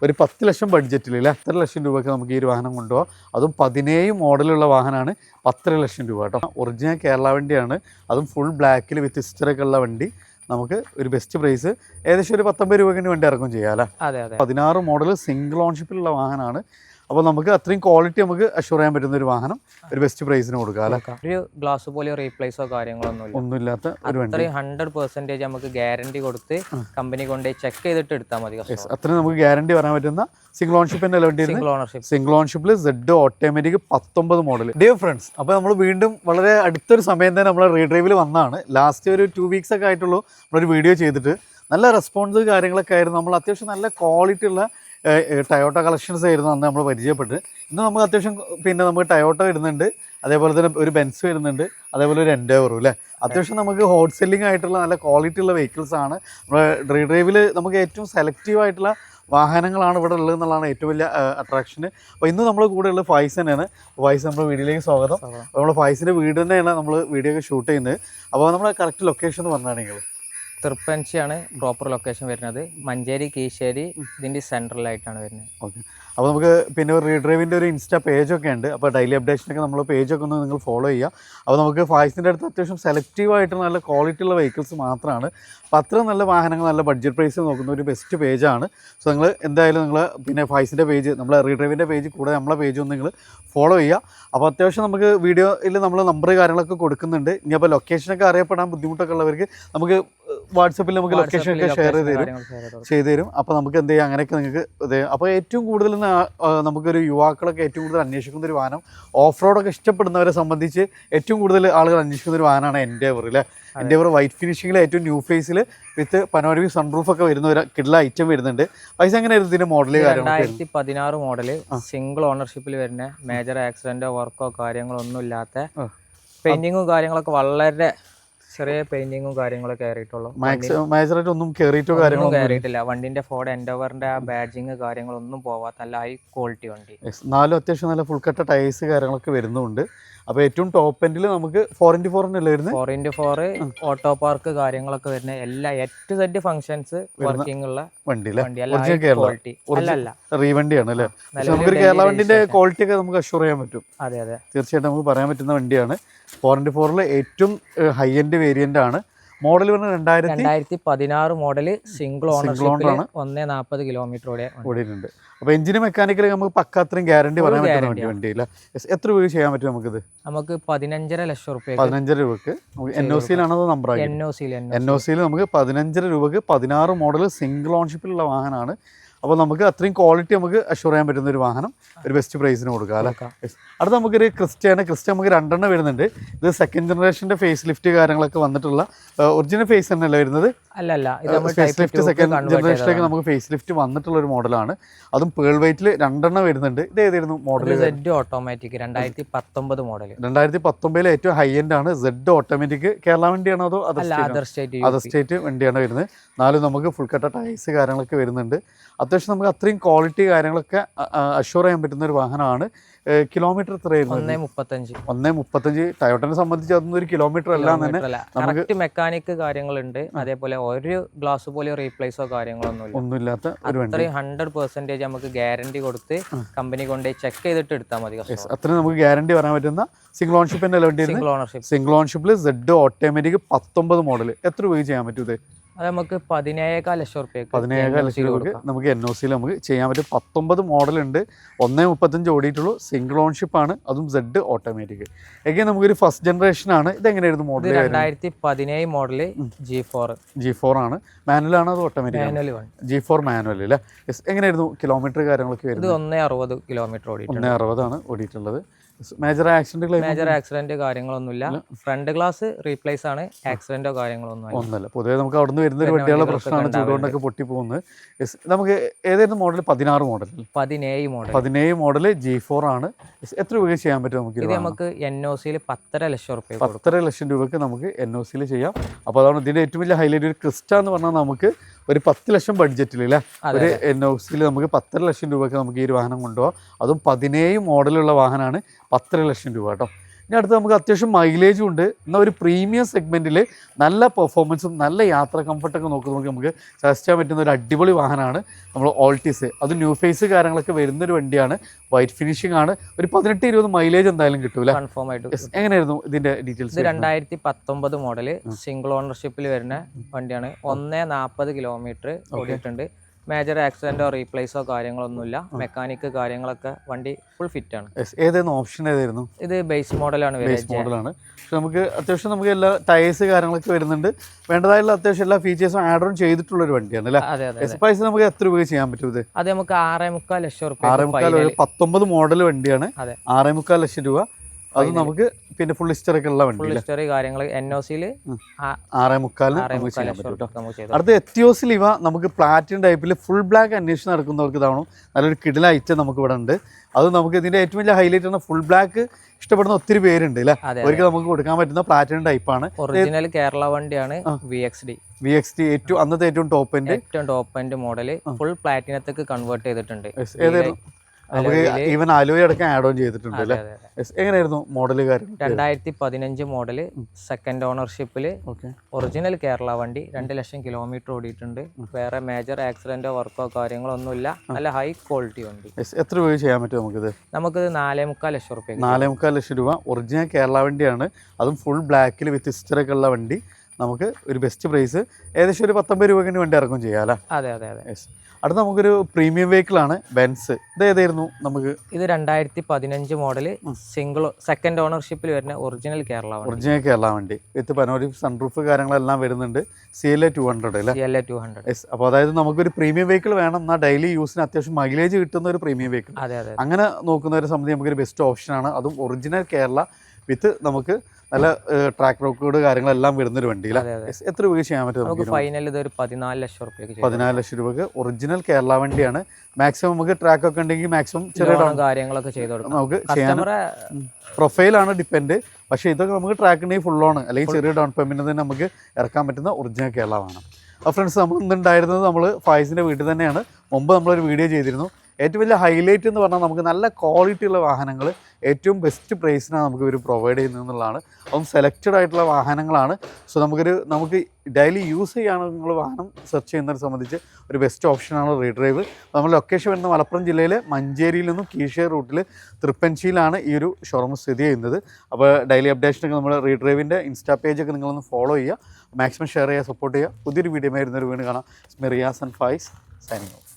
ഒരു 10 ലക്ഷം ബഡ്ജറ്റിൽ അല്ലേ 10 ലക്ഷം രൂപയ്ക്ക് നമുക്ക് ഈ ഒരു വാഹനം കൊണ്ടുപോകാം. അതും 17 മോഡലുള്ള വാഹനമാണ്. 10 ലക്ഷം രൂപ കേട്ടോ. ഒറിജിനൽ കേരള വണ്ടിയാണ്. അതും ഫുൾ ബ്ലാക്കിൽ വിത്ത് ഹിസ്റ്ററൊക്കെ ഉള്ള വണ്ടി. നമുക്ക് ഒരു ബെസ്റ്റ് പ്രൈസ് ഏകദേശം ഒരു 19 രൂപയ്ക്ക് വണ്ടി ഇറക്കും ചെയ്യാം അല്ലേ. 16 മോഡൽ സിംഗിൾ ഓൺഷിപ്പിലുള്ള വാഹനമാണ്. അപ്പോൾ നമുക്ക് അത്രയും ക്വാളിറ്റി നമുക്ക് അഷ്യൂർ ചെയ്യാൻ പറ്റുന്ന ഒരു വാഹനം ഒരു ബെസ്റ്റ് പ്രൈസിന് കൊടുക്കാം അല്ലേ. ഒരു ഗ്ലാസ് പോലെ റീപ്ലേസോ ഒന്നുമില്ലാത്ത ഒരു വണ്ടി 100% നമുക്ക് ഗ്യാരണ്ടി കൊടുത്ത് കമ്പനി കൊണ്ട് ചെക്ക് ചെയ്തിട്ട് എടുത്താൽ മതി. അത്രയും നമുക്ക് ഗ്യാരണ്ടി പറയാൻ പറ്റുന്ന സിംഗിൾ ഓൺഷിപ്പിന്റെ സിംഗിൾ ഓൺഷിപ്പിൽ Z automatic 19 model. Dear friends, അപ്പോൾ നമ്മൾ വീണ്ടും വളരെ അടുത്തൊരു സമയം തന്നെ നമ്മൾ റീഡ്രൈവിൽ വന്നതാണ്. ലാസ്റ്റ് ഒരു 2 വീക്സ് ഒക്കെ ആയിട്ടുള്ളൂ നമ്മളൊരു വീഡിയോ ചെയ്തിട്ട്. നല്ല റെസ്പോൺസ് കാര്യങ്ങളൊക്കെ ആയിരുന്നു. നമ്മൾ അത്യാവശ്യം നല്ല ക്വാളിറ്റി ഉള്ള ടയോട്ട കളക്ഷൻസ് ആയിരുന്നു അന്ന് നമ്മൾ പരിചയപ്പെട്ട്. ഇന്ന് നമുക്ക് അത്യാവശ്യം പിന്നെ നമുക്ക് ടയോട്ട വരുന്നുണ്ട്, അതേപോലെ തന്നെ ഒരു ബെൻസ് വരുന്നുണ്ട്, അതേപോലെ ഒരു എൻഡേവറും അല്ലേ. അത്യാവശ്യം നമുക്ക് ഹോട്ട് സെല്ലിംഗ് ആയിട്ടുള്ള നല്ല ക്വാളിറ്റി ഉള്ള വെഹിക്കിൾസ് ആണ്. നമ്മുടെ ഡ്രൈവിൽ നമുക്ക് ഏറ്റവും സെലക്റ്റീവ് ആയിട്ടുള്ള വാഹനങ്ങളാണ് ഇവിടെ ഉള്ളത് എന്നുള്ളതാണ് ഏറ്റവും വലിയ അട്രാക്ഷൻ. അപ്പോൾ ഇന്ന് നമ്മൾ കൂടെ ഉള്ളത് ഫൈസ് തന്നെയാണ്. ഫൈസ് നമ്മുടെ വീഡിയോയിലേക്ക് സ്വാഗതം. അപ്പോൾ നമ്മൾ ഫൈസിൻ്റെ വീട് തന്നെയാണ് നമ്മൾ വീഡിയോ ഒക്കെ ഷൂട്ട് ചെയ്യുന്നത്. അപ്പോൾ നമ്മുടെ കറക്റ്റ് ലൊക്കേഷൻ എന്ന് പറഞ്ഞാണെങ്കിൽ തൃപ്പഞ്ചിയാണ് പ്രോപ്പർ ലൊക്കേഷൻ വരുന്നത്. മഞ്ചേരി കീശ്ശേരി ഇതിൻ്റെ സെൻട്രലായിട്ടാണ് വരുന്നത്. ഓക്കെ. അപ്പോൾ നമുക്ക് പിന്നെ ഒരു റീഡ്രൈവിൻ്റെ ഒരു ഇൻസ്റ്റാ പേജൊക്കെ ഉണ്ട്. അപ്പോൾ ഡെയിലി അപ്ഡേഷനൊക്കെ നമ്മൾ പേജൊക്കെ ഒന്ന് നിങ്ങൾ ഫോളോ ചെയ്യുക. അപ്പോൾ നമുക്ക് ഫായ്സിൻ്റെ അടുത്ത് അത്യാവശ്യം സെലക്റ്റീവായിട്ട് നല്ല ക്വാളിറ്റി ഉള്ള വെഹിക്കിൾസ് മാത്രമാണ്. അപ്പോൾ അത്ര നല്ല വാഹനങ്ങൾ നല്ല ബഡ്ജറ്റ് പ്രൈസ് നോക്കുന്ന ഒരു ബെസ്റ്റ് പേജാണ്. സോ നിങ്ങൾ എന്തായാലും നിങ്ങൾ പിന്നെ ഫായ്സിൻ്റെ പേജ് നമ്മളെ റീഡ്രൈവിൻ്റെ പേജ് കൂടെ നമ്മളെ പേജ് ഒന്ന് നിങ്ങൾ ഫോളോ ചെയ്യുക. അപ്പോൾ അത്യാവശ്യം നമുക്ക് വീഡിയോയിൽ നമ്മൾ നമ്പർ കാര്യങ്ങളൊക്കെ കൊടുക്കുന്നുണ്ട്. ഇനി അപ്പോൾ ലൊക്കേഷനൊക്കെ അറിയപ്പെടാൻ ബുദ്ധിമുട്ടൊക്കെ ഉള്ളവർക്ക് നമുക്ക് വാട്സപ്പിൽ നമുക്ക് ലൊക്കേഷനൊക്കെ ഷെയർ ചെയ്ത് തരും. അപ്പോൾ നമുക്ക് എന്ത് ചെയ്യാം, അങ്ങനെയൊക്കെ നിങ്ങൾക്ക് ഇത്. അപ്പോൾ ഏറ്റവും കൂടുതൽ നമുക്കൊരു യുവാക്കളൊക്കെ ഏറ്റവും കൂടുതൽ അന്വേഷിക്കുന്ന ഒരു വാഹനം, ഓഫ് റോഡൊക്കെ ഇഷ്ടപ്പെടുന്നവരെ സംബന്ധിച്ച് ഏറ്റവും കൂടുതൽ ആളുകൾ അന്വേഷിക്കുന്ന ഒരു വാഹനമാണ് എൻഡേവർ അല്ലേ. എൻഡേവർ വൈറ്റ് ഫിനിഷിങ്ങിൽ ഏറ്റവും ന്യൂ ഫേസിൽ വിത്ത് പനോരമി സൺറൂഫ് ഒക്കെ വരുന്ന ഒരു കിഡ്ല ഐറ്റം വരുന്നുണ്ട്. പൈസ എങ്ങനെയായിരുന്നു ഇതിന്റെ മോഡല്? 2016 മോഡല്, സിംഗിൾ ഓണർഷിപ്പിൽ വരുന്ന, മേജർ ആക്സിഡന്റോ വർക്കോ കാര്യങ്ങളോ ഒന്നും ഇല്ലാത്ത, പെയിന്റിങ്ങും കാര്യങ്ങളൊക്കെ വളരെ ചെറിയ പെയിന്റിങ്ങും കാര്യങ്ങളൊക്കെ കയറിയിട്ടുള്ളൂ. മേജറായിട്ട് ഒന്നും കയറിയിട്ടില്ല. വണ്ടിന്റെ ഫോർഡ് എൻഡോവറിന്റെ ആ ബാഡ്ജിങ് കാര്യങ്ങളൊന്നും പോവാത്ത നല്ല ഹൈ ക്വാളിറ്റി വണ്ടി. നാലും അത്യാവശ്യം നല്ല ഫുൾ കട്ട ടയേഴ്സ് കാര്യങ്ങളൊക്കെ വരുന്നുണ്ട്. അപ്പോൾ ഏറ്റവും ടോപ്പ് എൻഡിൽ നമുക്ക് 4x4 വരുന്നത് 4x4 ഓട്ടോ പാർക്ക് കാര്യങ്ങളൊക്കെ വരുന്ന എല്ലാ Z ഫംഗ്ഷൻസ് വർക്കിംഗ് ഉള്ള റീവണ്ടിയാണ് അല്ലേ. നമുക്ക് കേരള വണ്ടിന്റെ ക്വാളിറ്റി ഒക്കെ നമുക്ക് അഷ്യൂർ ചെയ്യാൻ പറ്റും. അതെ അതെ, തീർച്ചയായിട്ടും നമുക്ക് പറയാൻ പറ്റുന്ന വണ്ടിയാണ്. 4x4 ഏറ്റവും ഹൈ എൻഡ് വേരിയന്റ് ആണ്. മോഡൽ പറഞ്ഞാൽ 2016 മോഡല്, സിംഗിൾ ഓണർഷിപ്പിൽ 140 കിലോമീറ്റർ ഓടിയിട്ടുണ്ട്. അപ്പോൾ എഞ്ചിന് മെക്കാനിക്കൽ നമുക്ക് പക്ക അത്രയും ഗ്യാരണ്ടി പറയാൻ പറ്റുന്ന വണ്ടിയില്ല. എത്ര രൂപ ചെയ്യാൻ പറ്റും നമുക്കിത്? നമുക്ക് 15.5 ലക്ഷം രൂപ. 15 രൂപക്ക് NOC-ലാണോ നമ്പർ? NOC-ൽ നമുക്ക് 15 രൂപക്ക് 16 മോഡൽ സിംഗിൾ ഓൺഷിപ്പിലുള്ള വാഹനമാണ്. അപ്പോൾ നമുക്ക് അത്രയും ക്വാളിറ്റി നമുക്ക് അഷ്യൂർ ചെയ്യാൻ പറ്റുന്ന ഒരു വാഹനം ഒരു ബെസ്റ്റ് പ്രൈസിന് കൊടുക്കാം അല്ലേ. അടുത്ത നമുക്കൊരു ക്രിസ്റ്റ നമുക്ക് 2 എണ്ണം വരുന്നുണ്ട്. ഇത് സെക്കൻഡ് ജനറേഷൻ്റെ ഫേസ് ലിഫ്റ്റ് കാര്യങ്ങളൊക്കെ വന്നിട്ടുള്ള ഒറിജിനൽ ഫേസ് തന്നെയല്ല വരുന്നത്. ഫേസ് ലിഫ്റ്റ് സെക്കൻഡ് ജനറേഷനിലേക്ക് നമുക്ക് ഫേസ് ലിഫ്റ്റ് വന്നിട്ടുള്ള ഒരു മോഡലാണ്. അതും പേൾ വൈറ്റിൽ 2 എണ്ണം വരുന്നുണ്ട്. ഇത് ഏതായിരുന്നു മോഡൽ? Z automatic 2019 model. 2019 ഏറ്റവും ഹൈ എൻഡ് ആണ്. Z automatic. കേരള വണ്ടിയാണോ അതോ അതർ സ്റ്റേറ്റ് വണ്ടിയാണ് വരുന്നത്. നാലും നമുക്ക് ഫുൾ കട്ട ടയേഴ്സ് കാര്യങ്ങളൊക്കെ വരുന്നുണ്ട്. അത്യാവശ്യം നമുക്ക് അത്രയും ക്വാളിറ്റി കാര്യങ്ങളൊക്കെ അഷ്യൂർ ചെയ്യാൻ പറ്റുന്ന ഒരു വാഹനമാണ്. കിലോമീറ്റർ എത്രയായിരുന്നു? 1.35. ടയോട്ടനെ സംബന്ധിച്ച് അതൊന്നും ഒരു കിലോമീറ്റർ എല്ലാം തന്നെ നമുക്ക് മെക്കാനിക് കാര്യങ്ങളുണ്ട്. അതേപോലെ ഒരു ഗ്ലാസ് പോലെ റീപ്ലേസോ ഒന്നുമില്ലാത്ത ഒരു വണ്ടി 100% നമുക്ക് ഗ്യാരണ്ടി കൊടുത്ത് കമ്പനി കൊണ്ട് ചെക്ക് ചെയ്തിട്ട് എടുത്താൽ മതി. അത്രയും നമുക്ക് ഗ്യാരണ്ടി പറയാൻ പറ്റുന്ന സിംഗിൾ ഓൺഷിപ്പിന്റെ സിംഗിൾ ഓൺഷിപ്പിൽ Z ഓട്ടോമാറ്റിക് 19 മോഡൽ. എത്ര രൂപ ചെയ്യാൻ പറ്റും ഇത്? അത് നമുക്ക് 17.5 ലക്ഷം രൂപയ്ക്ക് നമുക്ക് NOC-ൽ നമുക്ക് ചെയ്യാൻ പറ്റും. 19 മോഡലുണ്ട്. 1.35 ഓടിയിട്ടുള്ളൂ. സിംഗിൾ ഓൺഷിപ്പ് ആണ്. അതും Z ഓട്ടോമാറ്റിക്. എങ്ങനെ നമുക്കൊരു ഫസ്റ്റ് ജനറേഷൻ ആണ്. ഇതെങ്ങനെയായിരുന്നു മോഡൽ? 2017 മോഡല് G4 ആണ്. മാനുവൽ ആണോ അത് ഓട്ടോമാറ്റിക്? G4 മാനുവൽ അല്ലേ. എങ്ങനെയായിരുന്നു കിലോമീറ്റർ കാര്യങ്ങളൊക്കെ വരുന്നത്? 160 കിലോമീറ്റർ 160 ആണ് ഓടിയിട്ടുള്ളത്. മേജർ ആക്സിഡന്റ് കാര്യങ്ങളൊന്നുമില്ല. ഫ്രണ്ട് ഗ്ലാസ് റീപ്ലേസ് ആണ്. ആക്സിഡന്റോ കാര്യങ്ങളൊന്നുമില്ല. പൊതുവെ നമുക്ക് അവിടെ നിന്ന് വരുന്ന ഒരു വണ്ടികളുടെ പ്രശ്നമാണ് ചൂടുകൊണ്ടൊക്കെ പൊട്ടിപ്പോകുന്നത്. നമുക്ക് ഏതായിരുന്നു മോഡൽ? 16 മോഡൽ 17 മോഡൽ G4 ആണ്. എത്ര രൂപ ചെയ്യാൻ പറ്റും നമുക്ക്? നമുക്ക് NOC-ൽ 10.5 ലക്ഷം രൂപ. 10.5 ലക്ഷം രൂപയ്ക്ക് നമുക്ക് NOC-ൽ ചെയ്യാം. അപ്പോൾ അതാണ് ഇതിന്റെ ഏറ്റവും വലിയ ഹൈലൈറ്റ്. ഒരു ക്രിസ്റ്റ എന്ന് പറഞ്ഞാൽ നമുക്ക് ഒരു 10 ലക്ഷം ബഡ്ജറ്റിൽ അല്ലേ ഒരു NOC-ൽ നമുക്ക് 10.5 ലക്ഷം രൂപയ്ക്ക് നമുക്ക് ഈ ഒരു വാഹനം കൊണ്ടുപോകാം. അതും 17 മോഡലുള്ള വാഹനമാണ്. 10.5 ലക്ഷം രൂപ കേട്ടോ. ഇനി അടുത്ത് നമുക്ക് അത്യാവശ്യം മൈലേജും ഉണ്ട്. എന്നാൽ ഒരു പ്രീമിയം സെഗ്മെൻറ്റിൽ നല്ല പെർഫോമൻസും നല്ല യാത്ര കംഫർട്ടൊക്കെ നോക്കുമ്പോൾ നമുക്ക് സജസ്റ്റ് ചെയ്യാൻ പറ്റുന്ന ഒരു അടിപൊളി വാഹനമാണ് നമ്മൾ ഓൾട്ടിസ്. അത് ന്യൂ ഫേസ് കാര്യങ്ങളൊക്കെ വരുന്നൊരു വണ്ടിയാണ്. വൈറ്റ് ഫിനിഷിംഗ് ആണ്. ഒരു 18-20 മൈലേജ് എന്തായാലും കിട്ടൂല. കൺഫേം ആയിട്ട്. എങ്ങനെയായിരുന്നു ഇതിന്റെ ഡീറ്റെയിൽസ്? ഇത് 2019 മോഡല് സിംഗിൾ ഓണർഷിപ്പിൽ വരുന്ന വണ്ടിയാണ്. 140 കിലോമീറ്റർ ഓടിയിട്ടുണ്ട്. മേജർ ആക്സിഡന്റോ റീപ്ലേസോ കാര്യങ്ങളൊന്നുമില്ല. മെക്കാനിക് കാര്യങ്ങളൊക്കെ വണ്ടി ഫുൾ ഫിറ്റ് ആണ്. ഏതായിരുന്നു ഓപ്ഷൻ? ഏതായിരുന്നു? ഇത് ബേസ് മോഡലാണ്. ബേസ് മോഡലാണ്. പക്ഷെ നമുക്ക് അത്യാവശ്യം നമുക്ക് എല്ലാ ടയേഴ്സ് കാര്യങ്ങളൊക്കെ വരുന്നുണ്ട്. വേണ്ടതായുള്ള അത്യാവശ്യം എല്ലാ ഫീച്ചേഴ്സും ആഡ് ഓൺ ചെയ്തിട്ടുള്ള ഒരു വണ്ടിയാണ് അല്ലേ? അതെ അതെ. പ്രൈസ് നമുക്ക് എത്ര രൂപ ചെയ്യാൻ പറ്റും ഇത്? അത് നമുക്ക് 6.25 ലക്ഷം രൂപ. 19 മോഡൽ വണ്ടിയാണ്. അതെ. 6.25 ലക്ഷം രൂപ. അത് നമുക്ക് പിന്നെ ഫുൾ ഹിസ്റ്ററി ഉള്ള വണ്ടി. ഫുൾ ഹിസ്റ്ററി കാര്യങ്ങൾ NOC-ൽ 6.25. അടുത്ത എത്തിയോസിൽ ഇവ നമുക്ക് പ്ലാറ്റിനം ടൈപ്പിൽ ഫുൾ ബ്ലാക്ക് അന്വേഷണം നടക്കുന്നവർക്ക് ഇതാണോ നല്ലൊരു കിടില ഐറ്റം നമുക്ക് ഇവിടെ ഉണ്ട്. അത് നമുക്ക് ഇതിന്റെ ഏറ്റവും വലിയ ഹൈലൈറ്റ് ആണ് ഫുൾ ബ്ലാക്ക് ഇഷ്ടപ്പെടുന്ന ഒത്തിരി പേരുണ്ട് അല്ലേ? ഒരിക്കലും നമുക്ക് കൊടുക്കാൻ പറ്റുന്ന പ്ലാറ്റിനം ടൈപ്പാണ്. ഒറിജിനൽ കേരള വണ്ടിയാണ്. VXD ഏറ്റവും അന്നത്തെ ഏറ്റവും ടോപ്പ് എൻഡ് മോഡല് ഫുൾ പ്ലാറ്റിനത്തേക്ക് കൺവേർട്ട് ചെയ്തിട്ടുണ്ട്. നമുക്ക് ഈവൻ അലോയ് അടക്കം ആഡ് ഓൺ ചെയ്തിട്ടുണ്ട് അല്ലേ? എങ്ങനെയായിരുന്നു മോഡല് കാര്യം? 2015 മോഡല് സെക്കൻഡ് ഓണർഷിപ്പില് ഒറിജിനൽ കേരള വണ്ടി. 2 ലക്ഷം കിലോമീറ്റർ ഓടിയിട്ടുണ്ട്. വേറെ മേജർ ആക്സിഡന്റോ വർക്കോ കാര്യങ്ങളോ ഒന്നുമില്ല. നല്ല ഹൈ ക്വാളിറ്റി വണ്ടി. എത്ര രൂപ ചെയ്യാൻ പറ്റും നമുക്കിത്? നമുക്കിത് 4.25 ലക്ഷം രൂപ. 4.25 ലക്ഷം രൂപ. ഒറിജിനൽ കേരള വണ്ടിയാണ്. അതും ഫുൾ ബ്ലാക്കിൽ വിത്ത് ഹിസ്റ്ററൊക്കെ ഉള്ള വണ്ടി. നമുക്ക് ഒരു ബെസ്റ്റ് പ്രൈസ് ഏകദേശം ഒരു 19 രൂപയ്ക്ക് വണ്ടി ഇറക്കും ചെയ്യാം അല്ലേ? അതെ അതെ അതെ. അടുത്ത നമുക്കൊരു പ്രീമിയം വെഹിക്കിൾ ആണ് ബെൻസ്. ഇത് ഏതായിരുന്നു നമുക്ക്? ഇത് 2015 മോഡല് സെക്കൻഡ് ഓണർഷിപ്പിൽ വരുന്ന ഒറിജിനൽ കേരള വണ്ടി വിത്ത് പനോരമിക് സൺറൂഫ് കാര്യങ്ങളെല്ലാം വരുന്നുണ്ട്. CLA 200 അല്ലേ? CLA 200. അപ്പോൾ അതായത് നമുക്കൊരു പ്രീമിയം വെഹിക്കിൾ വേണം, എന്നാൽ ഡെയിലി യൂസിന് അത്യാവശ്യം മൈലേജ് കിട്ടുന്ന ഒരു പ്രീമിയം വെഹിക്കിൾ. അതെ അതെ. അങ്ങനെ നോക്കുന്നവരെ സംബന്ധിച്ച് നമുക്കൊരു ബെസ്റ്റ് ഓപ്ഷനാണ്. അതും ഒറിജിനൽ കേരള വിത്ത് നമുക്ക് നല്ല ട്രാക്ക് റെക്കോർഡ് കാര്യങ്ങളെല്ലാം വരുന്നൊരു വണ്ടി. എത്ര രൂപ ചെയ്യാൻ പറ്റും നമുക്ക്? ഫൈനൽ ഇത് ഒരു 14 ലക്ഷം രൂപ. 14 ലക്ഷം രൂപക്ക് ഒറിജിനൽ കേരള വണ്ടിയാണ്. മാക്സിമം നമുക്ക് ട്രാക്ക് ഒക്കെ ഉണ്ടെങ്കിൽ മാക്സിമം ചെറിയ കാര്യങ്ങളൊക്കെ ചെയ്ത് കൊടുക്കാം. നമുക്ക് ചെയ്യാൻ പ്രൊഫൈലാണ് ഡിപ്പെൻഡ്. പക്ഷേ ഇതൊക്കെ നമുക്ക് ട്രാക്ക് ഉണ്ടെങ്കിൽ ഫുൾ ഓൺ അല്ലെങ്കിൽ ചെറിയ ഡൗൺ പേയ്മെന്റ് തന്നെ നമുക്ക് ഇറക്കാൻ പറ്റുന്ന ഒറിജിനൽ കേരള വേണം. അപ്പോൾ ഫ്രണ്ട്സ്, നമ്മൾ ഇന്നുണ്ടായിരുന്നത് നമ്മൾ ഫായിസിൻ്റെ വീട്ടിൽ തന്നെയാണ്. മുമ്പ് നമ്മളൊരു വീഡിയോ ചെയ്തിരുന്നു. ഏറ്റവും വലിയ ഹൈലൈറ്റ് എന്ന് പറഞ്ഞാൽ നമുക്ക് നല്ല ക്വാളിറ്റി ഉള്ള വാഹനങ്ങൾ ഏറ്റവും ബെസ്റ്റ് പ്രൈസിനാണ് നമുക്ക് ഇവർ പ്രൊവൈഡ് ചെയ്യുന്നത് എന്നുള്ളതാണ്. അതും സെലക്റ്റഡ് ആയിട്ടുള്ള വാഹനങ്ങളാണ്. സോ നമുക്ക് ഡെയിലി യൂസ് ചെയ്യാനുള്ള നിങ്ങൾ വാഹനം സെർച്ച് ചെയ്യുന്നതിനെ സംബന്ധിച്ച് ഒരു ബെസ്റ്റ് ഓപ്ഷനാണ് റീഡ്രൈവ്. നമ്മൾ ലൊക്കേഷൻ വരുന്ന മലപ്പുറം ജില്ലയിലെ മഞ്ചേരിയിൽ നിന്നും കീഴ്ശേരി റൂട്ടിൽ തൃപ്പഞ്ചിയിലാണ് ഈ ഒരു ഷോറൂം സ്ഥിതി ചെയ്യുന്നത്. അപ്പോൾ ഡെയിലി അപ്ഡേഷനൊക്കെ നമ്മൾ റീഡ്രൈവിൻ്റെ ഇൻസ്റ്റാ പേജൊക്കെ നിങ്ങളൊന്ന് ഫോളോ ചെയ്യുക, മാക്സിമം ഷെയർ ചെയ്യുക, സപ്പോർട്ട് ചെയ്യുക. പുതിയൊരു വീഡിയോ ആയിരുന്നൊരു വീണ്ടും കാണാം. Riyas and Fayis signing of.